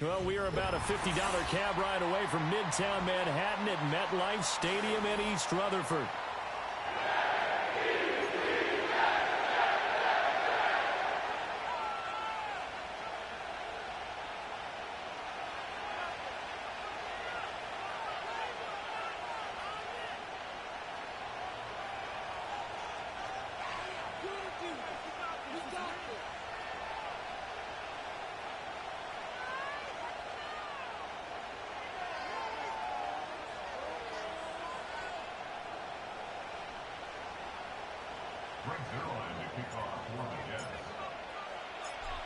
Well, we are about a $50 cab ride away from Midtown Manhattan at MetLife Stadium in East Rutherford.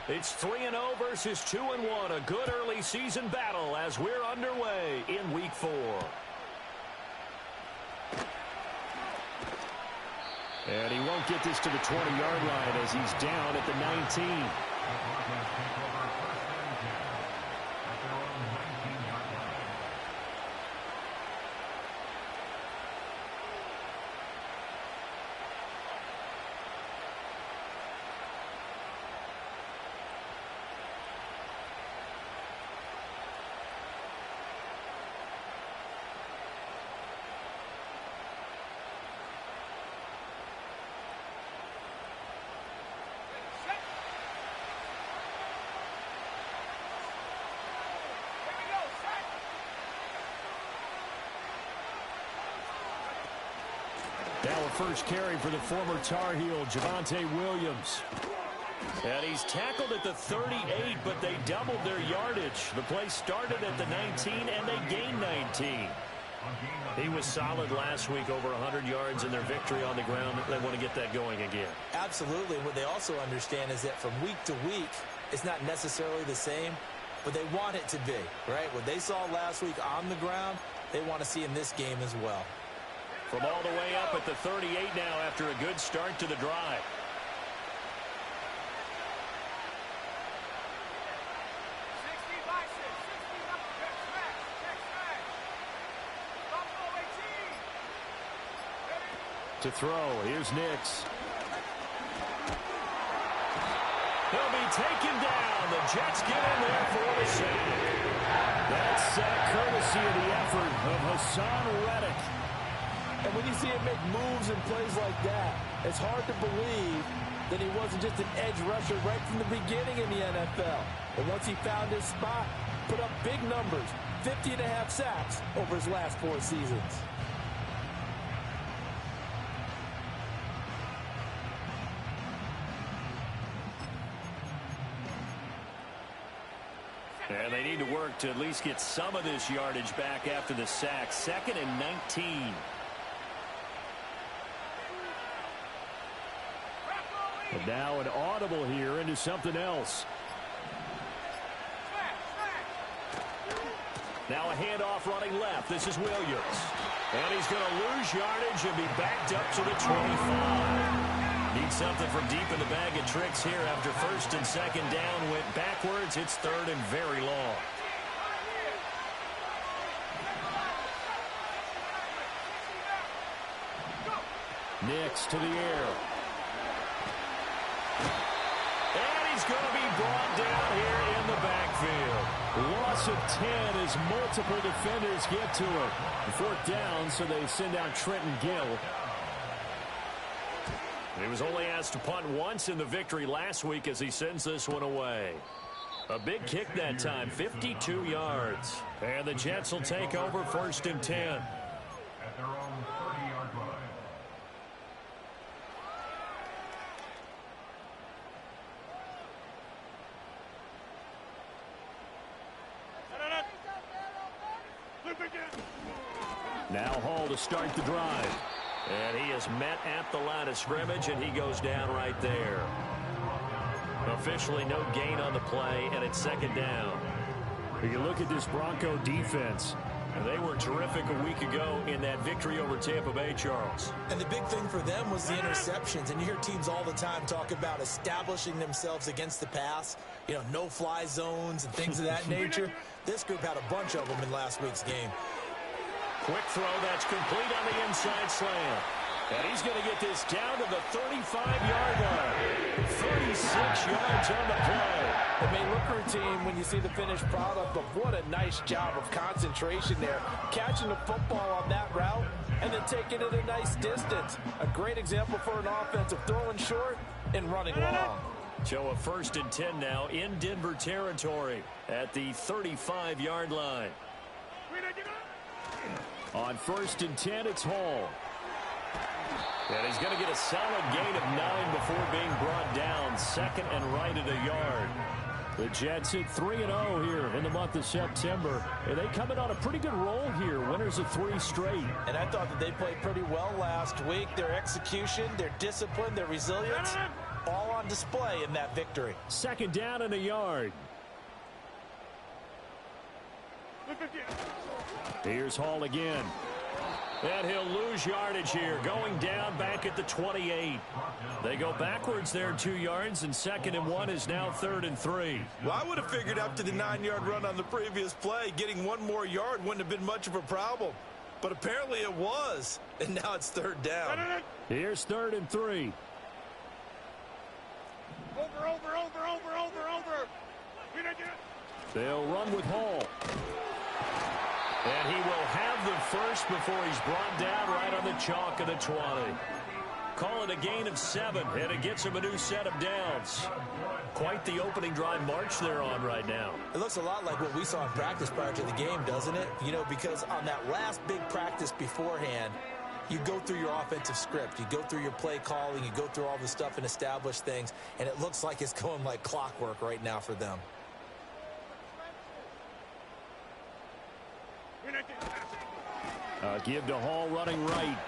It's 3-0 versus 2-1. A good early season battle as we're underway in Week 4. And he won't get this to the 20-yard line as he's down at the 19. Now a first carry for the former Tar Heel, Javonte Williams. And he's tackled at the 38, but they doubled their yardage. The play started at the 19, and they gained 19. He was solid last week, over 100 yards in their victory on the ground. They want to get that going again. Absolutely. What they also understand is that from week to week, it's not necessarily the same, but they want it to be, right? What they saw last week on the ground, they want to see in this game as well. From all the way up at the 38 now after a good start to the drive. To throw, here's Nix. He'll be taken down. The Jets get in there for the sack. That's courtesy of the effort of Hassan Reddick. And when you see him make moves and plays like that, it's hard to believe that he wasn't just an edge rusher right from the beginning in the NFL. But once he found his spot, put up big numbers, 50.5 sacks over his last 4 seasons. And they need to work to at least get some of this yardage back after the sack. 2nd and 19. And now an audible here into something else. Now a handoff running left. This is Williams. And he's going to lose yardage and be backed up to the 25. Needs something from deep in the bag of tricks here after 1st and 2nd down. Went backwards. It's 3rd and very long. Nix to the air. And he's going to be brought down here in the backfield. Loss of 10 as multiple defenders get to it. 4th down, so they send out Trenton Gill. He was only asked to punt once in the victory last week as he sends this one away. A big kick that time, 52 yards. And the Jets will take over 1st and 10. At their own 30-yard line. Now Hall to start the drive. And he is met at the line of scrimmage, and he goes down right there. Officially no gain on the play, and it's 2nd down. You look at this Bronco defense. They were terrific a week ago in that victory over Tampa Bay, Charles. And the big thing for them was the interceptions. And you hear teams all the time talk about establishing themselves against the pass. You know, no-fly zones and things of that nature. This group had a bunch of them in last week's game. Quick throw that's complete on the inside slant. And he's going to get this down to the 35-yard line. 36 yards on the play. It may look routine when you see the finished product, but what a nice job of concentration there. Catching the football on that route and then taking it a nice distance. A great example for an offensive throwing short and running long. So a 1st and 10 now in Denver territory at the 35-yard line. On 1st and 10, it's Hall. And he's going to get a solid gain of 9 before being brought down. 2nd and right at a yard. The Jets hit 3-0 here in the month of September. And they come in on a pretty good roll here. Winners of 3 straight. And I thought that they played pretty well last week. Their execution, their discipline, their resilience, all on display in that victory. 2nd down and a yard. Here's Hall again. And he'll lose yardage here, going down back at the 28. They go backwards there 2 yards, and 2nd and 1 is now 3rd and 3. Well, I would have figured after the 9-yard run on the previous play, getting 1 more yard wouldn't have been much of a problem. But apparently it was, and now it's 3rd down. Here's 3rd and 3. Over. They'll run with Hall. And he will have the first before he's brought down right on the chalk of the 20. Call it a gain of 7, and it gets him a new set of downs. Quite the opening drive march they're on right now. It looks a lot like what we saw in practice prior to the game, doesn't it? You know, because on that last big practice beforehand, you go through your offensive script. You go through your play calling. You go through all the stuff and establish things. And it looks like it's going like clockwork right now for them. Give to Hall running right.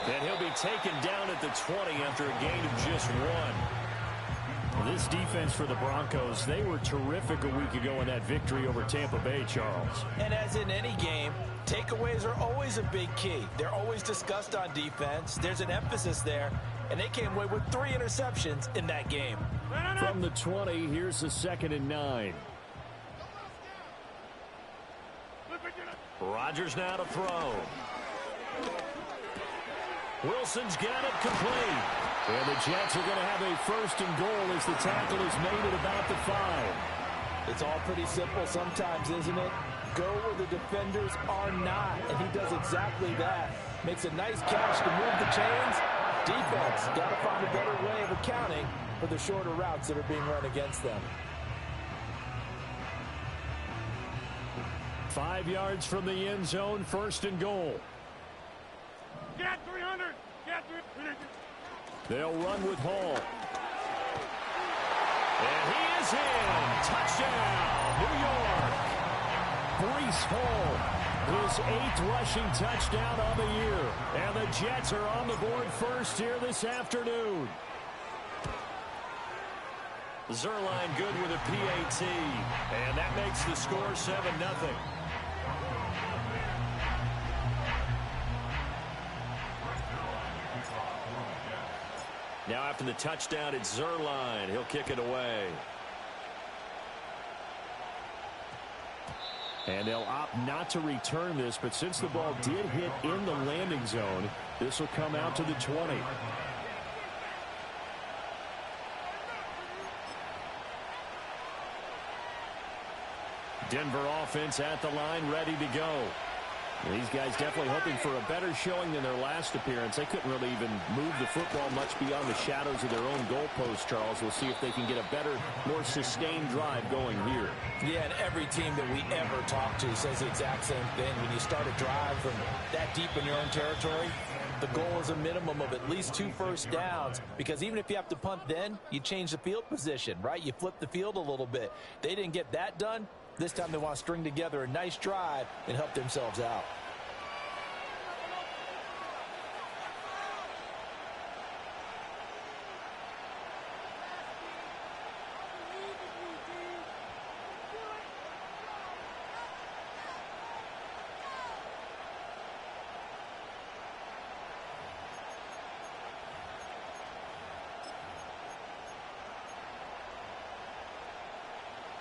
And he'll be taken down at the 20 after a gain of just 1. This defense for the Broncos, they were terrific a week ago in that victory over Tampa Bay, Charles. And as in any game, takeaways are always a big key. They're always discussed on defense. There's an emphasis there, and they came away with 3 interceptions in that game. From the 20, here's the 2nd and 9. Rodgers now to throw. Wilson's got it complete. And the Jets are going to have a 1st and goal as the tackle is made at about the 5. It's all pretty simple sometimes, isn't it? Go where the defenders are not, and he does exactly that. Makes a nice catch to move the chains. Defense got to find a better way of accounting for the shorter routes that are being run against them. 5 yards from the end zone, 1st and goal. Get 300. Get 300. They'll run with Hall. And he is in. Touchdown, New York. Breece Hall, his 8th rushing touchdown on the year. And the Jets are on the board first here this afternoon. Zerline good with a PAT. And that makes the score 7-0. Now after the touchdown, it's Zerline. He'll kick it away. And they'll opt not to return this, but since the ball did hit in the landing zone, this will come out to the 20. Denver offense at the line, ready to go. These guys definitely hoping for a better showing than their last appearance. They couldn't really even move the football much beyond the shadows of their own goalpost, Charles. We'll see if they can get a better, more sustained drive going here. Yeah, and every team that we ever talk to says the exact same thing. When you start a drive from that deep in your own territory, the goal is a minimum of at least 2 first downs, because even if you have to punt then, you change the field position, right? You flip the field a little bit. They didn't get that done. This time they want to string together a nice drive and help themselves out.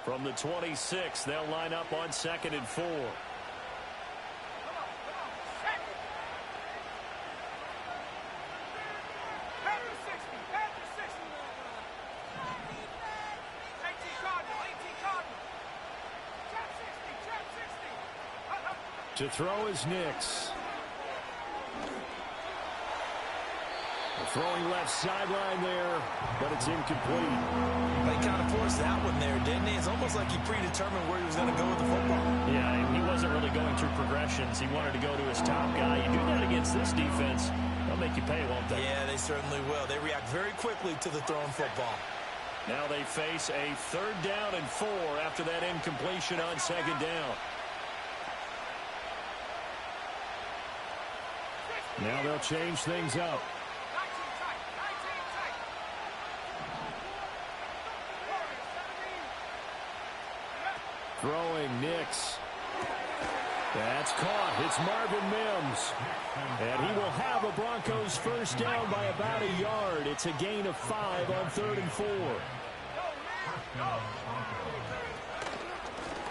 From the 26, they'll line up on 2nd and 4. To throw is Nix. Throwing left sideline there, but it's incomplete. He kind of forced that one there, didn't he? It's almost like he predetermined where he was going to go with the football. Yeah, he wasn't really going through progressions. He wanted to go to his top guy. You do that against this defense, they'll make you pay, won't they? Yeah, they certainly will. They react very quickly to the thrown football. Now they face a 3rd down and 4 after that incompletion on 2nd down. Now they'll change things up. Throwing Nix. That's caught. It's Marvin Mims. And he will have a Broncos 1st down by about a yard. It's a gain of 5 on 3rd and 4.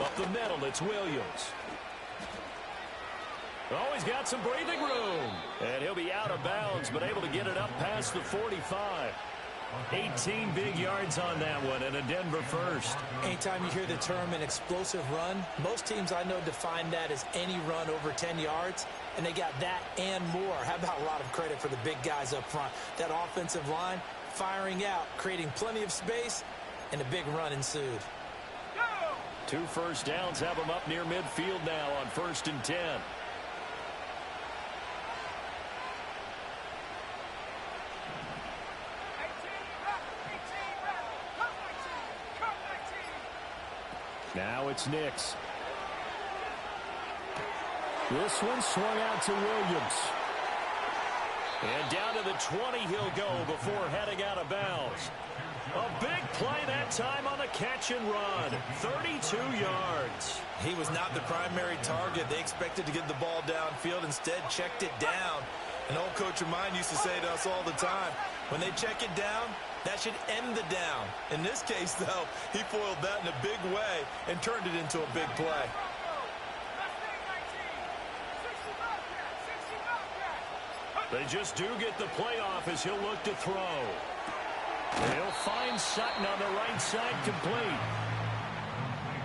Up the middle, it's Williams. Oh, he's got some breathing room. And he'll be out of bounds, but able to get it up past the 45. 18 big yards on that one, and a Denver 1st. Anytime you hear the term an explosive run, most teams I know define that as any run over 10 yards, and they got that and more. How about a lot of credit for the big guys up front? That offensive line firing out, creating plenty of space, and a big run ensued. 2 first downs have them up near midfield now on 1st and 10. Now it's Nix. This one swung out to Williams. And down to the 20 he'll go before heading out of bounds. A big play that time on the catch and run. 32 yards. He was not the primary target. They expected to get the ball downfield. Instead, checked it down. An old coach of mine used to say to us all the time, when they check it down, that should end the down. In this case, though, he foiled that in a big way and turned it into a big play. They just do get the play off as he'll look to throw. He'll find Sutton on the right side, complete.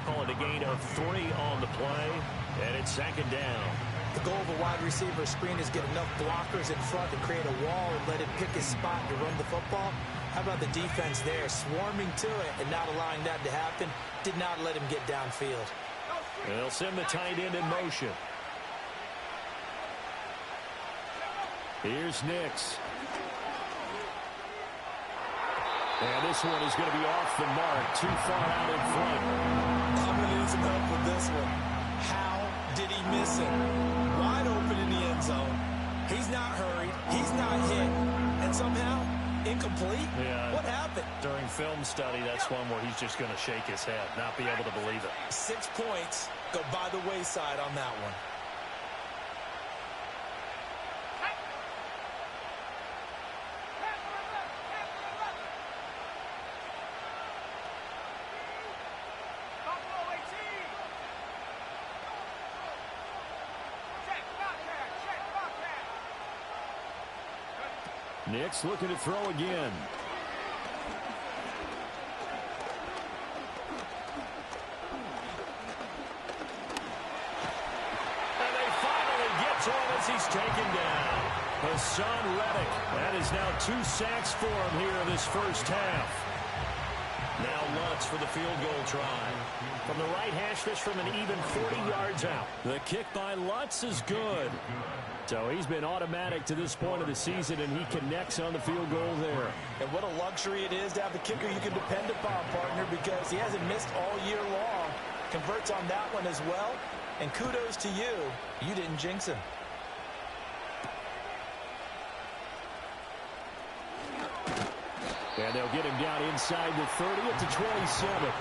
Call it a gain of 3 on the play, and it's 2nd down. The goal of a wide receiver screen is get enough blockers in front to create a wall and let him pick his spot to run the football. How about the defense there, swarming to it and not allowing that to happen? Did not let him get downfield. They'll send the tight end in motion. Here's Nix. And this one is going to be off the mark, too far out in front. I'm going to need some help with this one. How did he miss it? Wide open in the end zone. He's not hurried. He's not hit. And somehow, incomplete? Yeah. What happened? During film study, that's one where he's just going to shake his head, not be able to believe it. 6 points go by the wayside on that one. Nix looking to throw again. And they finally get to him as he's taken down. Hassan Reddick. That is now 2 sacks for him here in this 1st half. Now Lutz for the field goal try. From the right hash, this from an even 40 yards out. The kick by Lutz is good. So he's been automatic to this point of the season, and he connects on the field goal there. And what a luxury it is to have a kicker you can depend upon, partner, because he hasn't missed all year long. Converts on that one as well. And kudos to you. You didn't jinx him. And they'll get him down inside the 30 at the 27.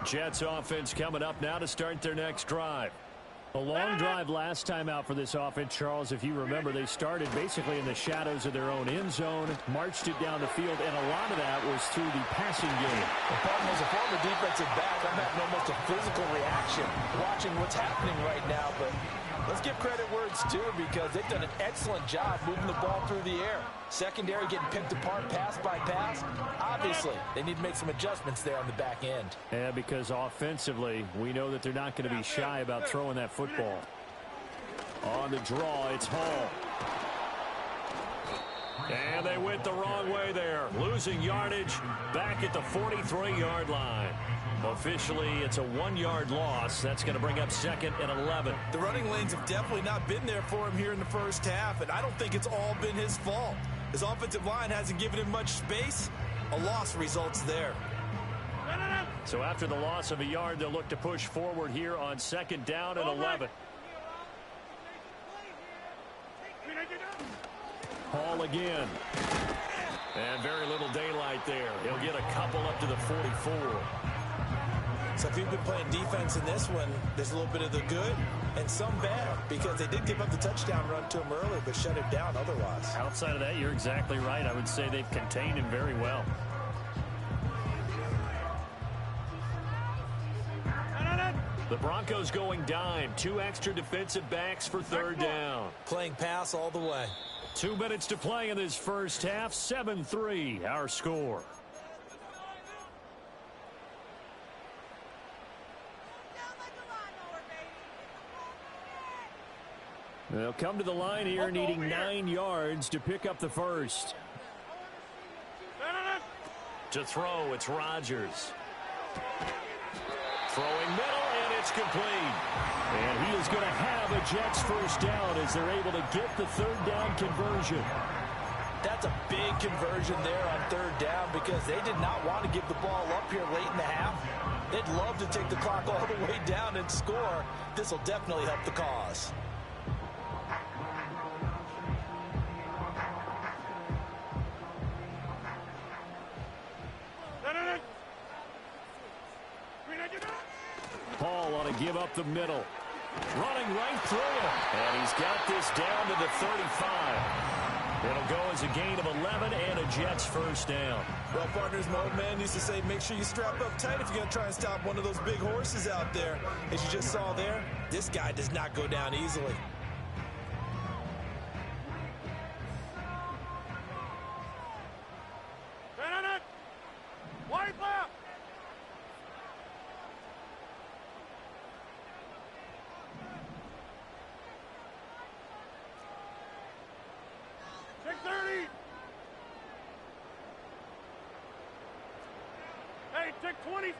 Jets offense coming up now to start their next drive. A long drive last time out for this offense, Charles. If you remember, they started basically in the shadows of their own end zone, marched it down the field, and a lot of that was through the passing game. As a former defensive back, I'm having almost a physical reaction watching what's happening right now, but Let's give credit where it's due because they've done an excellent job moving the ball through the air. Secondary getting picked apart pass by pass. Obviously, they need to make some adjustments there on the back end. Yeah, because offensively, we know that they're not going to be shy about throwing that football. On the draw, it's Hall. And they went the wrong way there. Losing yardage back at the 43-yard line. Officially, it's a 1-yard loss. That's going to bring up 2nd and 11. The running lanes have definitely not been there for him here in the first half, and I don't think it's all been his fault. His offensive line hasn't given him much space. A loss results there. So after the loss of a yard, they'll look to push forward here on 2nd down and 11. Hall again. And very little daylight there. He'll get a couple up to the 44. So if you've been playing defense in this one, there's a little bit of the good and some bad because they did give up the touchdown run to him early but shut it down otherwise. Outside of that, you're exactly right. I would say they've contained him very well. The Broncos going dime. 2 extra defensive backs for 3rd down. Playing pass all the way. 2 minutes to play in this first half. 7-3 our score. They'll come to the line here needing 9 yards to pick up the first. To throw, it's Rodgers. Throwing middle, and it's complete. And he is going to have a Jets first down as they're able to get the 3rd down conversion. That's a big conversion there on 3rd down because they did not want to give the ball up here late in the half. They'd love to take the clock all the way down and score. This will definitely help the cause. Paul on a give up the middle. Running right through him. And he's got this down to the 35. It'll go as a gain of 11 and a Jets first down. Well, partners, my old man used to say, make sure you strap up tight if you're going to try and stop one of those big horses out there. As you just saw there, this guy does not go down easily. Wide left. Take 30. Hey, take 26.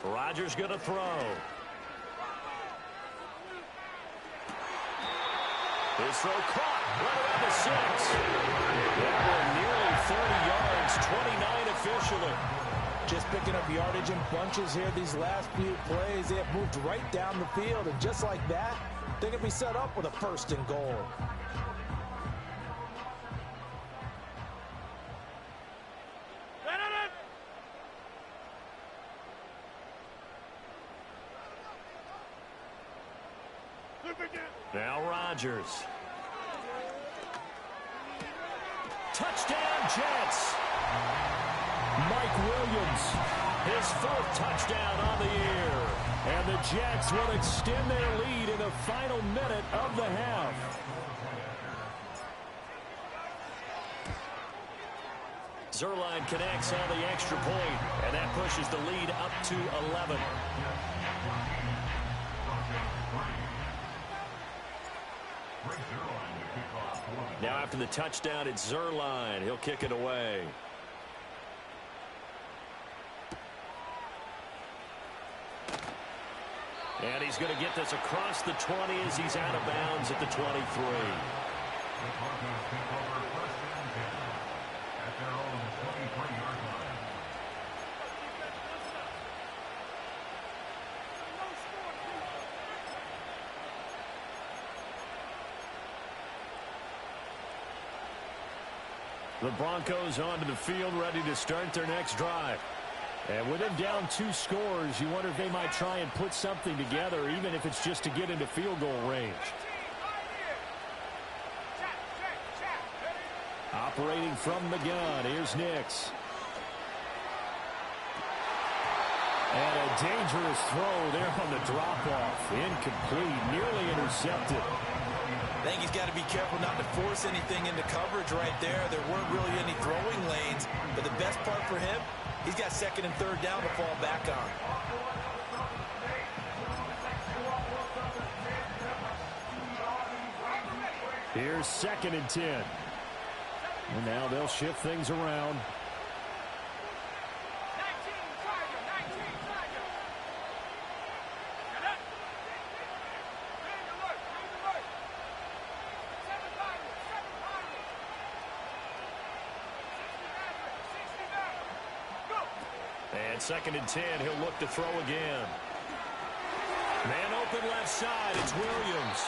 Rodgers going to throw. His throw caught right around the 6. That nearly 30 yards, 29 officially. Just picking up yardage in bunches here these last few plays. They have moved right down the field, and just like that, they're going to be set up with a 1st and goal. Now Rodgers. Touchdown Jets. Mike Williams, his 4th touchdown on the year. And the Jets will extend their lead in the final minute of the half. Zerline connects on the extra point, and that pushes the lead up to 11. Now after the touchdown, it's Zerline. He'll kick it away. And he's going to get this across the 20 as he's out of bounds at the 23. The Broncos onto the field, ready to start their next drive. And with them down 2 scores, you wonder if they might try and put something together, even if it's just to get into field goal range. Operating from the gun, here's Nix. And a dangerous throw there on the drop-off. Incomplete, nearly intercepted. I think he's got to be careful not to force anything into coverage right there. There weren't really any throwing lanes. But the best part for him, he's got second and third down to fall back on. Here's 2nd and 10. And now they'll shift things around. And 2nd and 10, he'll look to throw again. Man open left side, it's Williams.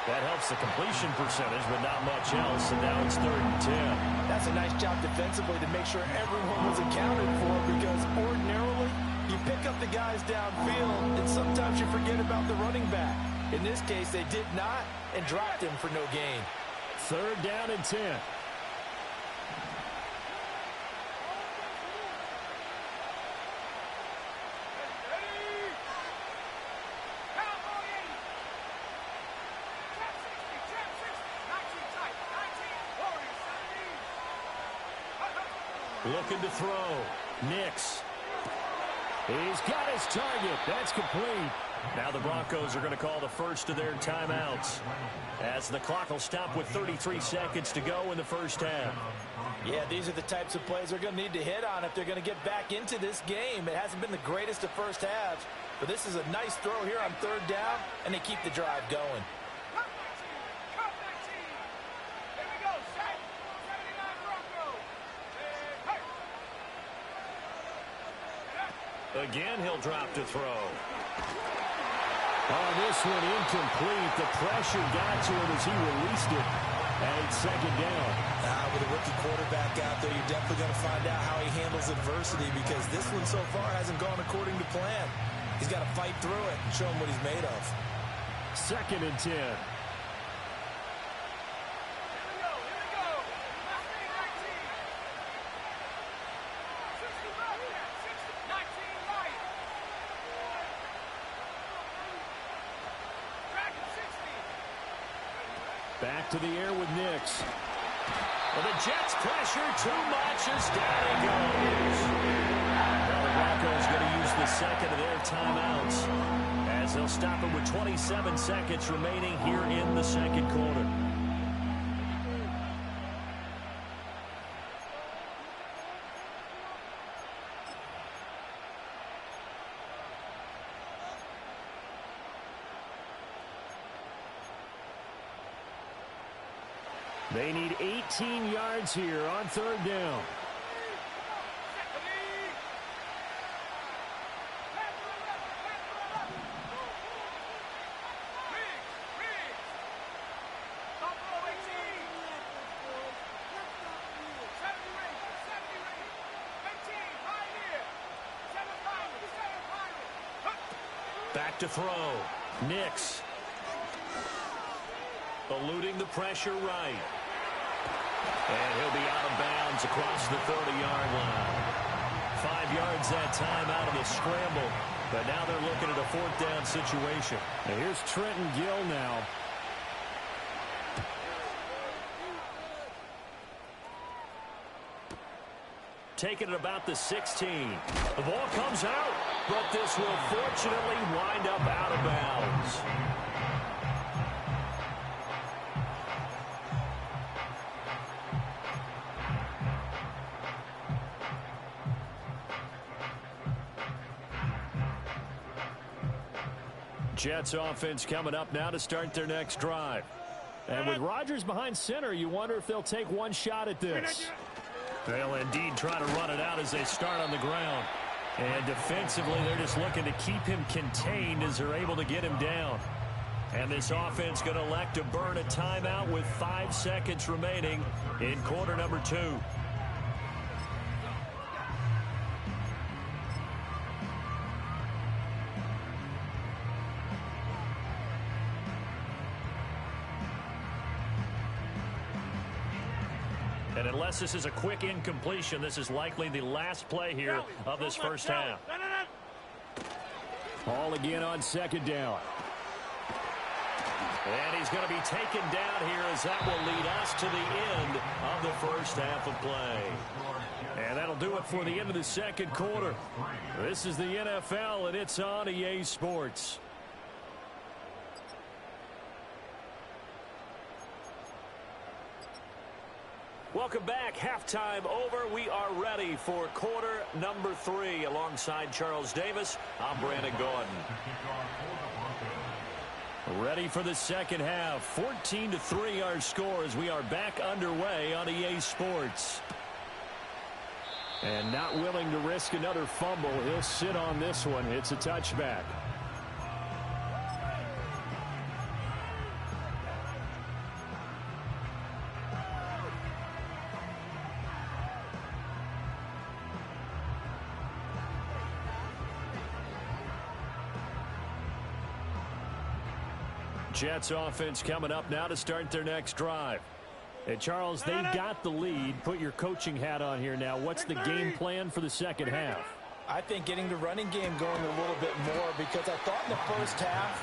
That helps the completion percentage, but not much else, and now it's 3rd and 10. That's a nice job defensively to make sure everyone was accounted for, because ordinarily you pick up the guys downfield, and sometimes you forget about the running back. In this case, they did not, and dropped him for no gain. 3rd down and 10. Looking to throw. Nix. He's got his target. That's complete. Now the Broncos are going to call the first of their timeouts, as the clock will stop with 33 seconds to go in the first half. Yeah, these are the types of plays they're going to need to hit on if they're going to get back into this game. It hasn't been the greatest of first halves, but this is a nice throw here on 3rd down, and they keep the drive going. Again, he'll drop to throw. Oh, this one incomplete. The pressure got to him as he released it. And it's 2nd down. With a rookie quarterback out there, you're definitely going to find out how he handles adversity, because this one so far hasn't gone according to plan. He's got to fight through it and show him what he's made of. 2nd and 10. Back to the air with Nix. Well, the Jets pressure too much as down he goes. Now the Broncos going to use the 2nd of their timeouts, as they'll stop it with 27 seconds remaining here in the 2nd quarter. They need 18 yards here on 3rd down. Back to throw. Nix. Eluding the pressure right. And he'll be out of bounds across the 30-yard line. 5 yards that time out of the scramble. But now they're looking at a 4th down situation. And here's Trenton Gill now. Taking it about the 16. The ball comes out, but this will fortunately wind up out of bounds. Jets offense coming up now to start their next drive. And with Rodgers behind center, you wonder if they'll take one shot at this. They'll indeed try to run it out as they start on the ground. And defensively, they're just looking to keep him contained as they're able to get him down. And this offense going to elect to burn a timeout with 5 seconds remaining in quarter number 2. And unless this is a quick incompletion, this is likely the last play here of this first half. Ball again on second down. And he's going to be taken down here as that will lead us to the end of the first half of play. And that'll do it for the end of the second quarter. This is the NFL, and it's on EA Sports. Welcome back. Halftime over. We are ready for quarter number 3. Alongside Charles Davis, I'm Brandon Gordon. Ready for the second half. 14-3 our score as we are back underway on EA Sports. And not willing to risk another fumble. He'll sit on this one. It's a touchback. Jets offense coming up now to start their next drive. And Charles, they got the lead. Put your coaching hat on here now. What's the game plan for the second half? I think getting the running game going a little bit more, because I thought in the first half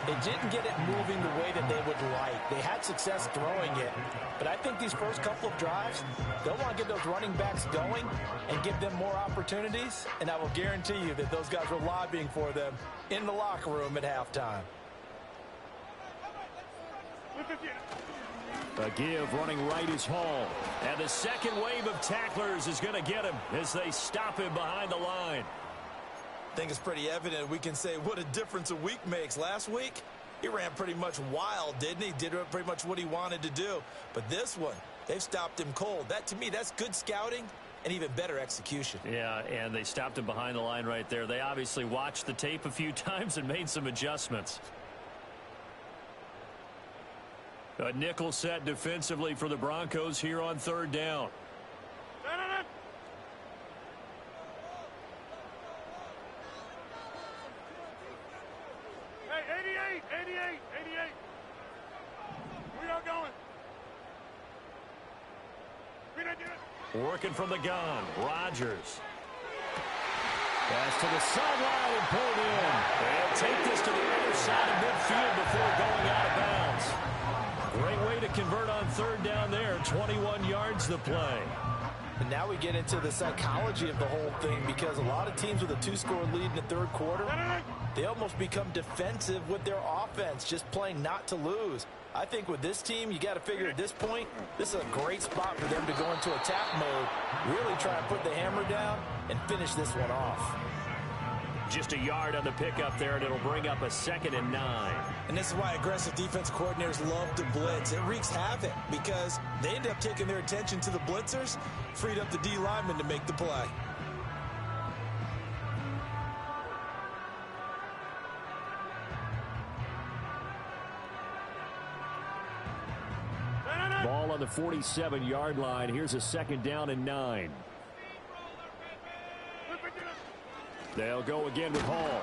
they didn't get it moving the way that they would like. They had success throwing it, but I think these first couple of drives, they'll want to get those running backs going and give them more opportunities, and I will guarantee you that those guys were lobbying for them in the locker room at halftime. A give running right is Hall. And the second wave of tacklers is going to get him as they stop him behind the line. I think it's pretty evident we can say what a difference a week makes. Last week, he ran pretty much wild, didn't he? Did pretty much what he wanted to do. But this one, they've stopped him cold. That, to me, that's good scouting and even better execution. Yeah, and they stopped him behind the line right there. They obviously watched the tape a few times and made some adjustments. A nickel set defensively for the Broncos here on third down. Hey, 88. We are going. We don't do it. Working from the gun, Rodgers. Pass to the sideline and pulled in. They'll take this to the other side of midfield before going out of bounds. Great way to convert on third down there. 21 yards to play. And now we get into the psychology of the whole thing, because a lot of teams with a 2-score lead in the third quarter, they almost become defensive with their offense, just playing not to lose. I think with this team, you got to figure at this point, this is a great spot for them to go into attack mode, really try and put the hammer down and finish this one off. Just a yard on the pickup there, and it'll bring up a 2nd and 9. And this is why aggressive defense coordinators love to blitz. It wreaks havoc because they end up taking their attention to the blitzers, freed up the D lineman to make the play. Ball on the 47-yard line. Here's a 2nd down and 9. They'll go again with Hall.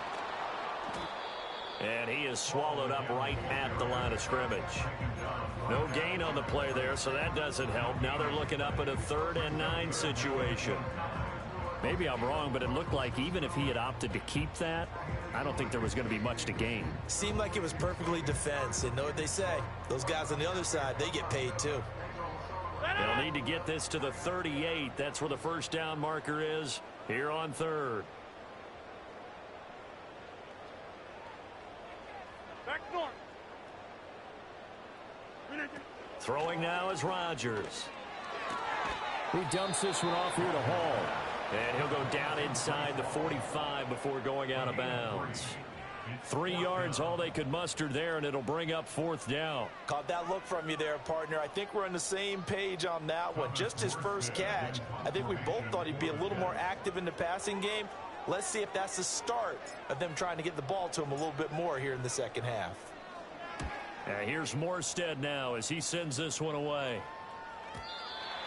And he is swallowed up right at the line of scrimmage. No gain on the play there, so that doesn't help. Now they're looking up at a 3rd and 9 situation. Maybe I'm wrong, but it looked like even if he had opted to keep that, I don't think there was going to be much to gain. Seemed like it was perfectly defense. And know what they say? Those guys on the other side, they get paid too. They'll need to get this to the 38. That's where the first down marker is here on third. Throwing now is Rodgers. He dumps this one off here to Hall. And he'll go down inside the 45 before going out of bounds. 3 yards, all they could muster there, and it'll bring up 4th down. Caught that look from you there, partner. I think we're on the same page on that one. Just his first catch. I think we both thought he'd be a little more active in the passing game. Let's see if that's the start of them trying to get the ball to him a little bit more here in the second half. Here's Morstead now as he sends this one away.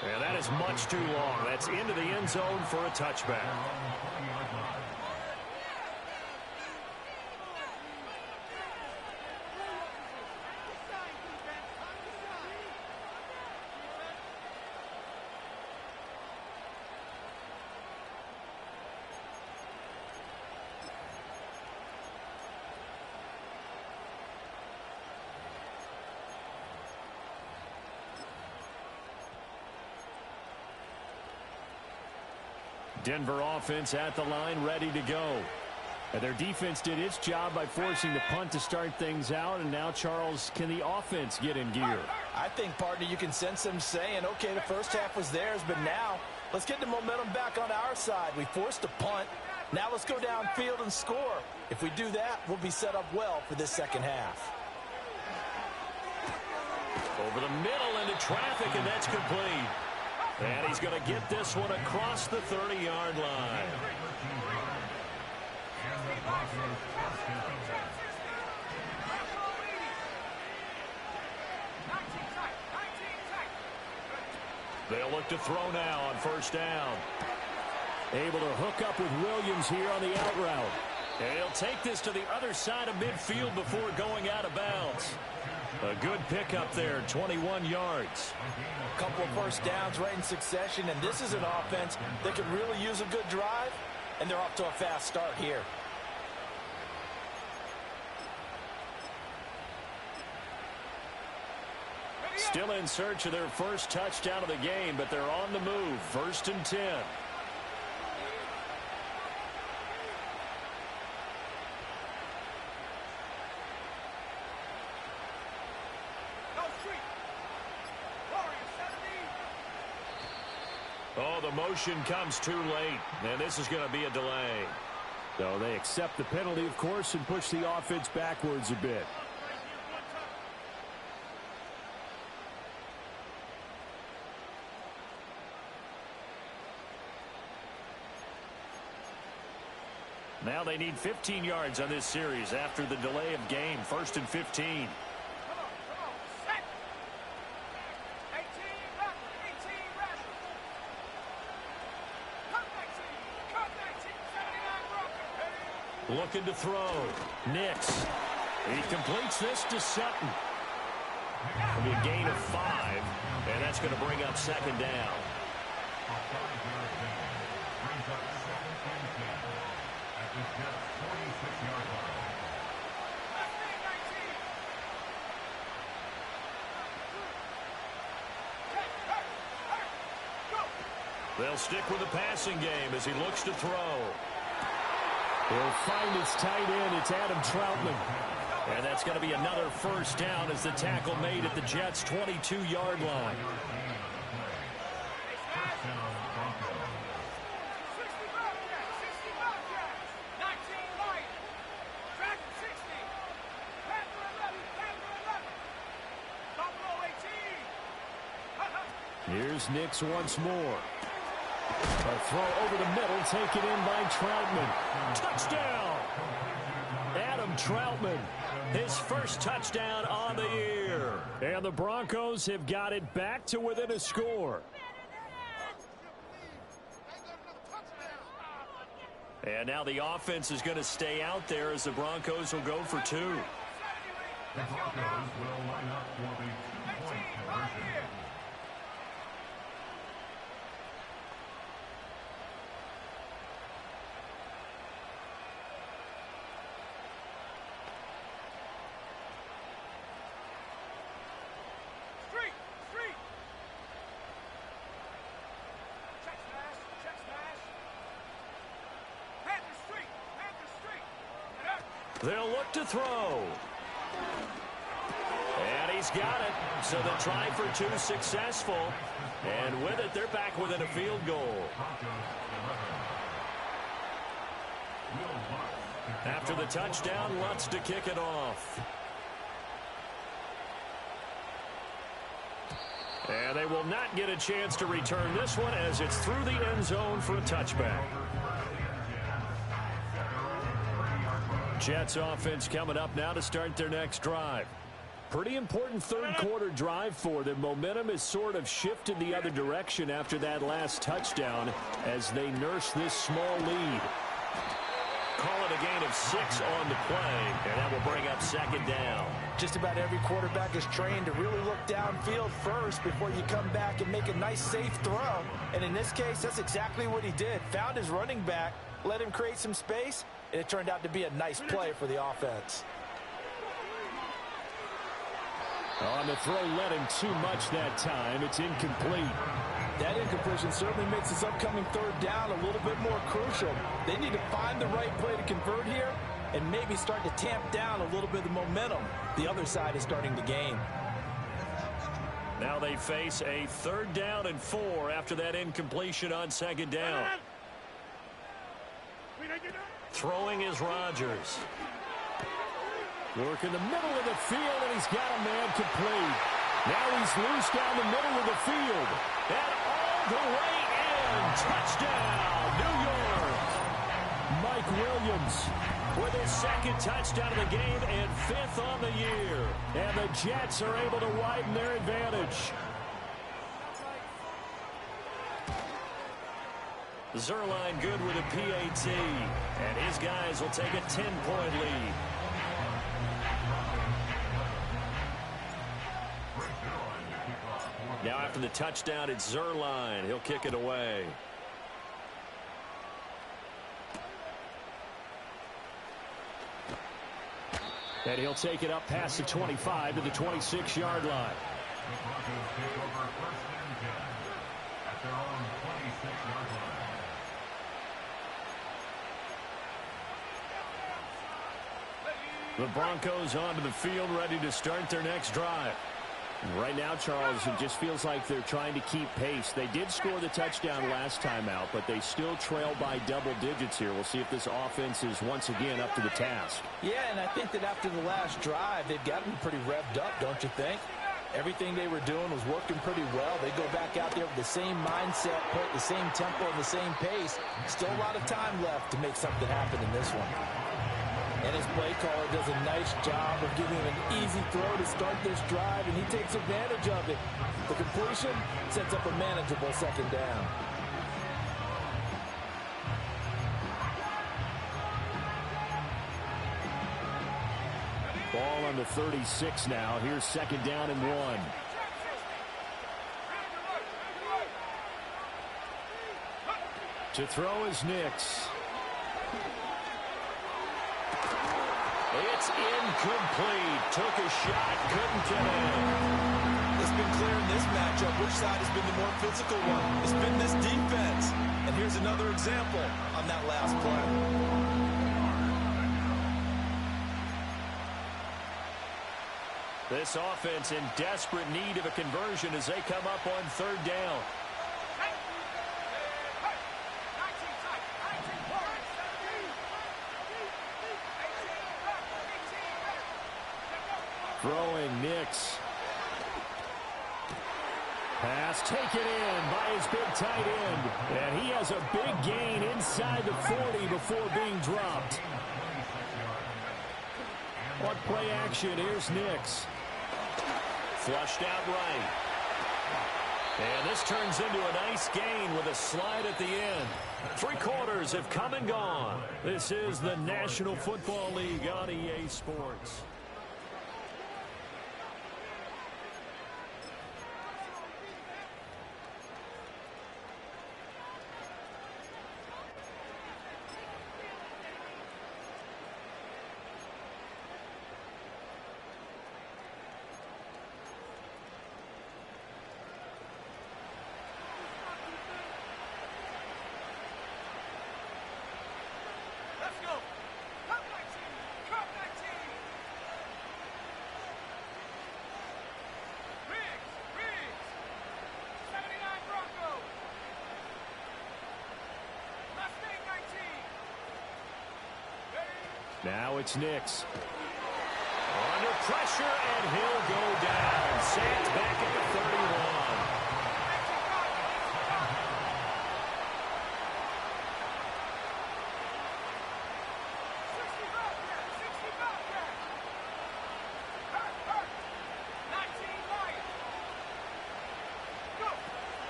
And that is much too long. That's into the end zone for a touchback. Denver offense at the line, ready to go. And their defense did its job by forcing the punt to start things out. And now, Charles, can the offense get in gear? I think, partner, you can sense them saying, okay, the first half was theirs, but now let's get the momentum back on our side. We forced a punt. Now let's go downfield and score. If we do that, we'll be set up well for this second half. Over the middle into traffic, and that's complete. And he's going to get this one across the 30-yard line. They'll look to throw now on first down. Able to hook up with Williams here on the out route. And he'll take this to the other side of midfield before going out of bounds. A good pickup there, 21 yards. A couple of first downs right in succession, and this is an offense that could really use a good drive, and they're off to a fast start here. Still in search of their first touchdown of the game, but they're on the move. 1st and 10. Oh, the motion comes too late, and this is going to be a delay. So they accept the penalty, of course, and push the offense backwards a bit. Now they need 15 yards on this series after the delay of game. 1st and 15. Looking to throw. Nix. He completes this to Sutton. It'll be a gain of 5, and that's going to bring up 2nd down. They'll stick with the passing game as he looks to throw. He'll find his tight end. It's Adam Troutman. And that's going to be another first down as the tackle made at the Jets' 22-yard line. Here's Nix once more. A throw over the middle, taken in by Troutman. Touchdown! Adam Troutman, his first touchdown on the year. And the Broncos have got it back to within a score. And now the offense is going to stay out there as the Broncos will go for 2. The Broncos will line up for the two-point conversion. They'll look to throw. And he's got it. So the try for 2 successful. And with it, they're back within a field goal. After the touchdown, Lutz to kick it off. And they will not get a chance to return this one as it's through the end zone for a touchback. Jets offense coming up now to start their next drive. Pretty important third quarter drive for them. Momentum has sort of shifted the other direction after that last touchdown as they nurse this small lead. Call it a gain of 6 on the play, and that will bring up 2nd down. Just about every quarterback is trained to really look downfield first before you come back and make a nice, safe throw. And in this case, that's exactly what he did. Found his running back, let him create some space, and it turned out to be a nice play for the offense. On the throw, led him too much that time. It's incomplete. That incompletion certainly makes this upcoming third down a little bit more crucial. They need to find the right play to convert here and maybe start to tamp down a little bit of the momentum the other side is starting to gain. Now they face a 3rd down and 4 after that incompletion on 2nd down. Throwing is Rodgers. Work in the middle of the field, and he's got a man complete. Now he's loose down the middle of the field. And all the way in. Touchdown, New York. Mike Williams with his 2nd touchdown of the game and 5th on the year. And the Jets are able to widen their advantage. Zerline good with a PAT. And his guys will take a 10-point lead. Now after the touchdown, it's Zerline. He'll kick it away. And he'll take it up past the 25 to the 26-yard line. The Broncos take over 1st and 10 at their own 26-yard line. The Broncos onto the field, ready to start their next drive. Right now, Charles, it just feels like they're trying to keep pace. They did score the touchdown last time out, but they still trail by double digits here. We'll see if this offense is once again up to the task. Yeah, and I think that after the last drive, they've gotten pretty revved up, don't you think? Everything they were doing was working pretty well. They go back out there with the same mindset, put the same tempo, and the same pace. Still a lot of time left to make something happen in this one. And his play caller does a nice job of giving him an easy throw to start this drive, and he takes advantage of it. The completion sets up a manageable 2nd down. Ball on the 36 now. Here's 2nd down and 1. To throw is Nix. It's incomplete. Took a shot, couldn't get in. It's been clear in this matchup which side has been the more physical one. It's been this defense. And here's another example on that last play. This offense in desperate need of a conversion as they come up on 3rd down. Throwing Nix. Pass taken in by his big tight end. And he has a big gain inside the 40 before being dropped. On play action, here's Nix. Flushed out right. And this turns into a nice gain with a slide at the end. 3 quarters have come and gone. This is the National Football League on EA Sports. Now it's Nix. Under pressure, and he'll go down. Sacked back at the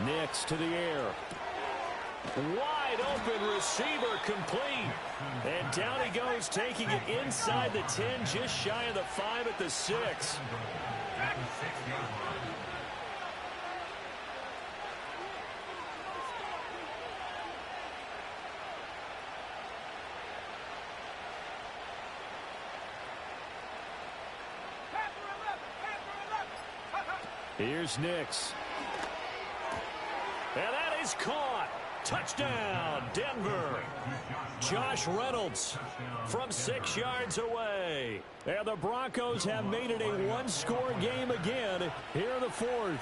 31. Nix to the air. Wide open receiver complete. And down he goes, taking it inside the 10, just shy of the 5 at the 6. Here's Nix. is caught. Touchdown, Denver. Josh Reynolds from 6 yards away. And the Broncos have made it a one-score game again here in the fourth.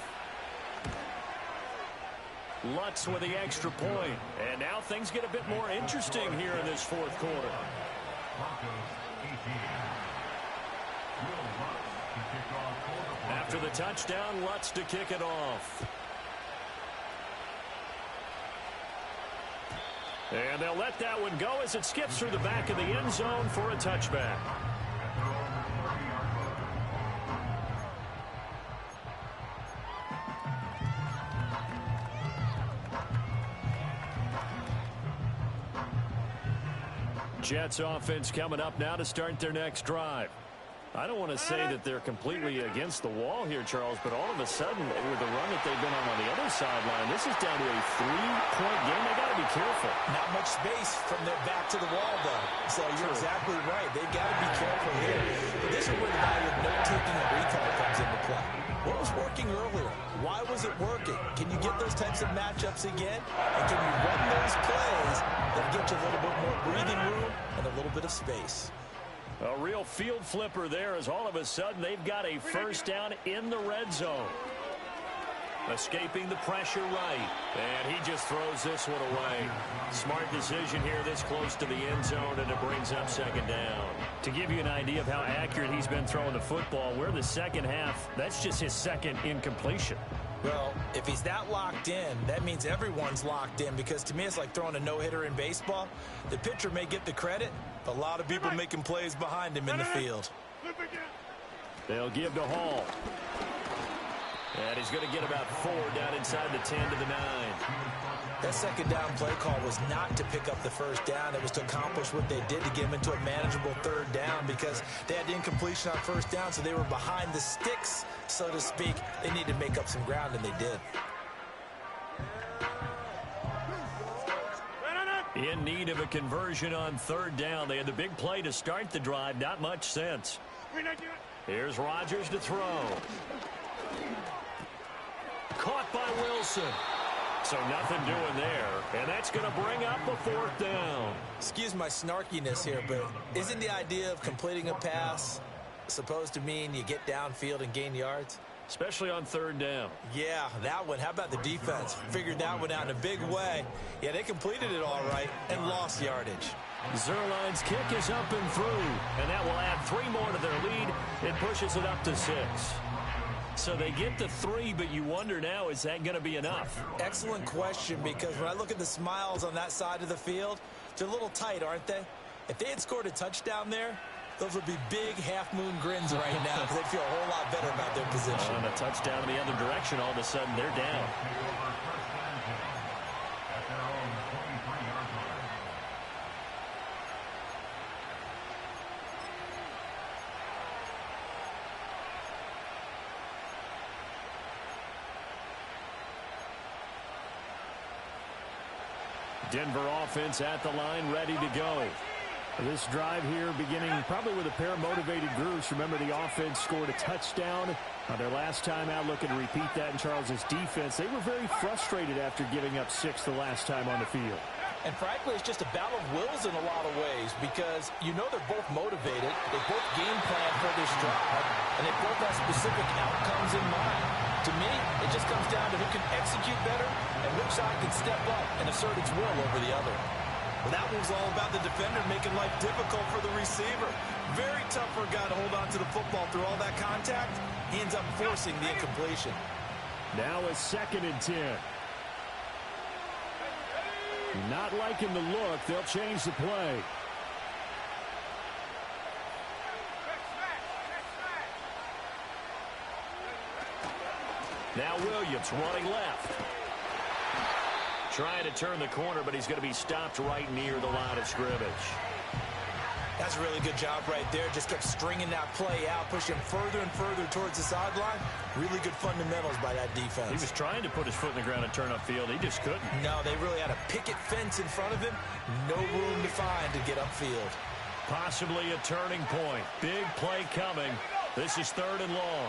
Lutz with the extra point. And now things get a bit more interesting here in this fourth quarter. After the touchdown, Lutz to kick it off. And they'll let that one go as it skips through the back of the end zone for a touchback. Jets offense coming up now to start their next drive. I don't want to say that they're completely against the wall here, Charles, but all of a sudden, with the run that they've been on the other sideline, this is down to a 3-point game. They got to be careful. Not much space from their back to the wall, though. So you're exactly right. They've got to be careful here. But this is where the value of note-taking and recall comes into play. What was working earlier? Why was it working? Can you get those types of matchups again? And can you run those plays that get you a little bit more breathing room and a little bit of space? A real field flipper there as all of a sudden they've got a first down in the red zone. Escaping the pressure right. And he just throws this one away. Smart decision here this close to the end zone, and it brings up second down. To give you an idea of how accurate he's been throwing the football, we're in the second half. That's just his second incompletion. Well, if he's that locked in, that means everyone's locked in, because to me it's like throwing a no-hitter in baseball. The pitcher may get the credit, but a lot of people making plays behind him in the field. They'll give to Hall. And he's going to get about 4 down inside the 10 to the 9. That second down play call was not to pick up the first down. It was to accomplish what they did to get him into a manageable third down, because they had incompletion on first down, so they were behind the sticks, so to speak. They needed to make up some ground, and they did. In need of a conversion on third down. They had the big play to start the drive. Not much sense. Here's Rodgers to throw. Caught by Wilson. So nothing doing there. And that's going to bring up a fourth down. Excuse my snarkiness here, but isn't the idea of completing a pass supposed to mean you get downfield and gain yards? Especially on third down. Yeah, that one. How about the defense? Figured that one out in a big way. Yeah, they completed it all right and lost yardage. Zerline's kick is up and through. And that will add 3 more to their lead. It pushes it up to 6. So they get the 3, but you wonder now, is that going to be enough? Excellent question, because when I look at the smiles on that side of the field, they're a little tight, aren't they? If they had scored a touchdown there, those would be big half-moon grins right now, because they'd feel a whole lot better about their position. On a touchdown in the other direction, all of a sudden they're down. Denver offense at the line, ready to go. This drive here beginning probably with a pair of motivated groups. Remember, the offense scored a touchdown on their last time out, looking to repeat that in Charles's defense. They were very frustrated after giving up 6 the last time on the field. And frankly, it's just a battle of wills in a lot of ways, because you know they're both motivated, they both game plan for this drive, and they both have specific outcomes in mind. To me, it just comes down to who can execute better and which side can step up and assert its will over the other. Well, that one's all about the defender making life difficult for the receiver. Very tough for a guy to hold on to the football through all that contact. He ends up forcing the incompletion. Now a 2nd and 10. Not liking the look. They'll change the play. Now Williams running left. Trying to turn the corner, but he's going to be stopped right near the line of scrimmage. That's a really good job right there. Just kept stringing that play out, pushing further and further towards the sideline. Really good fundamentals by that defense. He was trying to put his foot in the ground and turn upfield. He just couldn't. No, they really had a picket fence in front of him. No room to find to get upfield. Possibly a turning point. Big play coming. This is 3rd and long.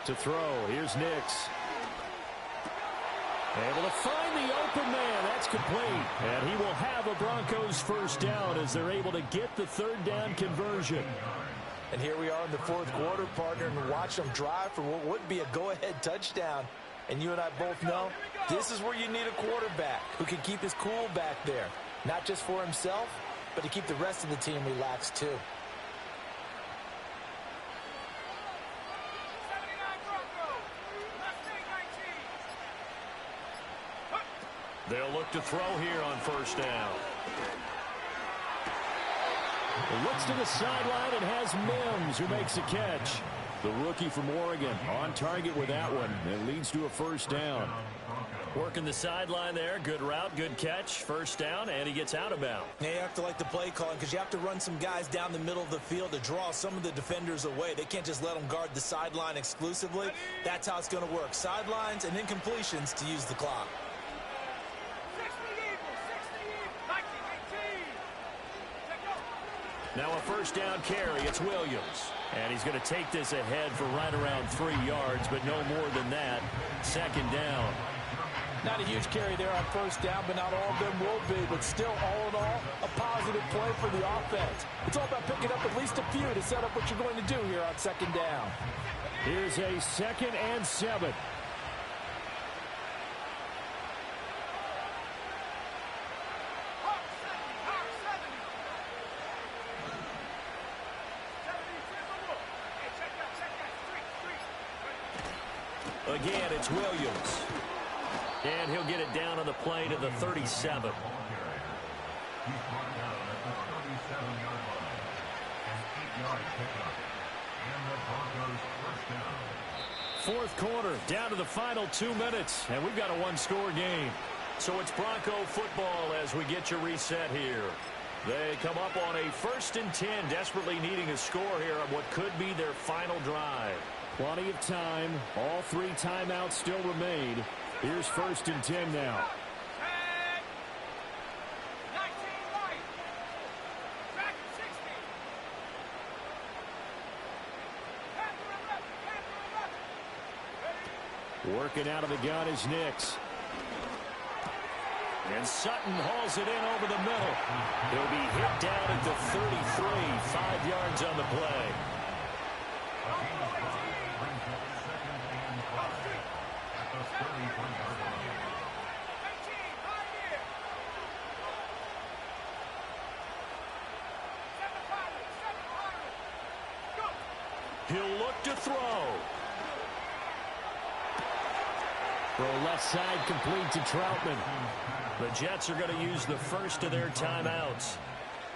To throw, here's Nix. Able to find the open man. That's complete. And he will have a Broncos first down as they're able to get the third down conversion. And here we are in the fourth quarter, partner, and watch them drive for what would be a go-ahead touchdown. And you and I both know this is where you need a quarterback who can keep his cool back there. Not just for himself, but to keep the rest of the team relaxed too. They'll look to throw here on first down. Looks to the sideline and has Mims who makes a catch. The rookie from Oregon on target with that one. It leads to a first down. Working the sideline there. Good route, good catch. First down, and he gets out of bounds. Yeah, you have to like the play calling because you have to run some guys down the middle of the field to draw some of the defenders away. They can't just let them guard the sideline exclusively. That's how it's going to work. Sidelines and incompletions to use the clock. Now a first down carry. It's Williams. And he's going to take this ahead for right around 3 yards, but no more than that. Second down. Not a huge carry there on first down, but not all of them will be. But still, all in all, a positive play for the offense. It's all about picking up at least a few to set up what you're going to do here on second down. Here's a 2nd and 7. Again, it's Williams. And he'll get it down on the play to the 37. Fourth quarter, down to the final 2 minutes, and we've got a one-score game. So it's Bronco football as we get you reset here. They come up on a 1st and 10, desperately needing a score here on what could be their final drive. Plenty of time. All 3 timeouts still remain. Here's 1st and 10 now. Working out of the gun is Nix. And Sutton hauls it in over the middle. He'll be hit down at the 33, 5 yards on the play. He'll look to throw. Throw left side complete to Troutman. The Jets are going to use the first of their timeouts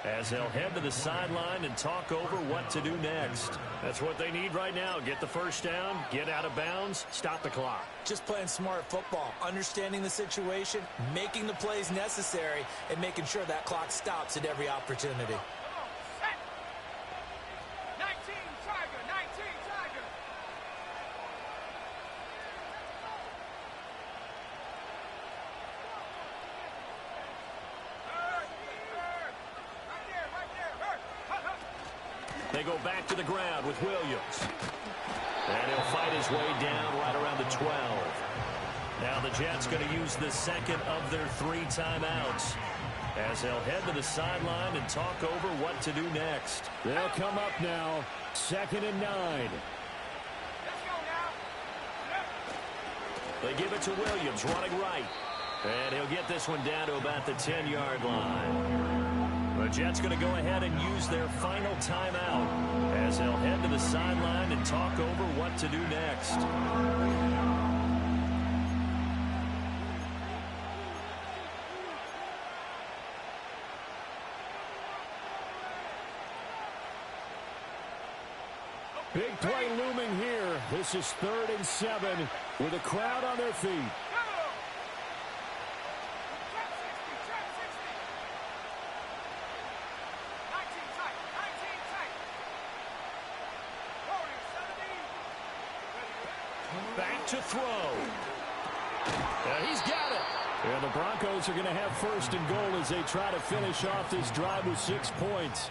as they'll head to the sideline and talk over what to do next. That's what they need right now. Get the first down, get out of bounds, stop the clock. Just playing smart football, understanding the situation, making the plays necessary, and making sure that clock stops at every opportunity. They go back to the ground with Williams. And he'll fight his way down right around the 12. Now the Jets going to use the second of their 3 timeouts as they'll head to the sideline and talk over what to do next. They'll come up now. 2nd and 9. They give it to Williams running right. And he'll get this one down to about the 10-yard line. The Jets going to go ahead and use their final timeout as they'll head to the sideline and talk over what to do next. Big play looming here. This is 3rd and 7 with a crowd on their feet. Back to throw. And he's got it. And the Broncos are going to have 1st and goal as they try to finish off this drive with 6 points.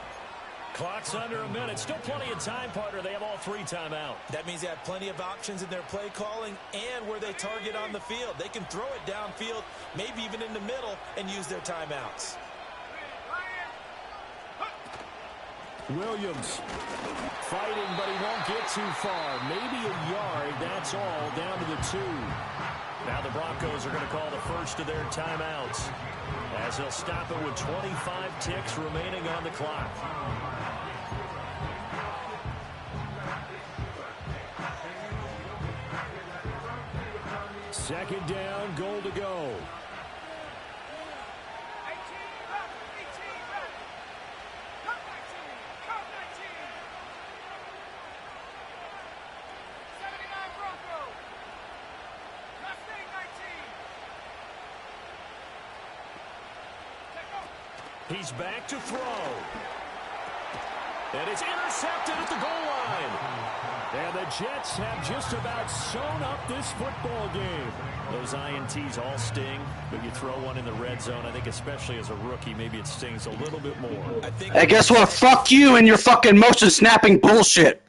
Clock's under a minute. Still plenty of time, partner. They have all 3 timeouts. That means they have plenty of options in their play calling and where they target on the field. They can throw it downfield, maybe even in the middle, and use their timeouts. Williams fighting, but he won't get too far. Maybe a yard. That's all, down to the 2. Now the Broncos are going to call the first of their timeouts, as they'll stop it with 25 ticks remaining on the clock. Second down, goal to go. He's back to throw. And it's intercepted at the goal line. And the Jets have just about sewn up this football game. Those INTs all sting, but you throw one in the red zone, I think especially as a rookie, maybe it stings a little bit more. Hey, guess what? Fuck you and your fucking motion snapping bullshit.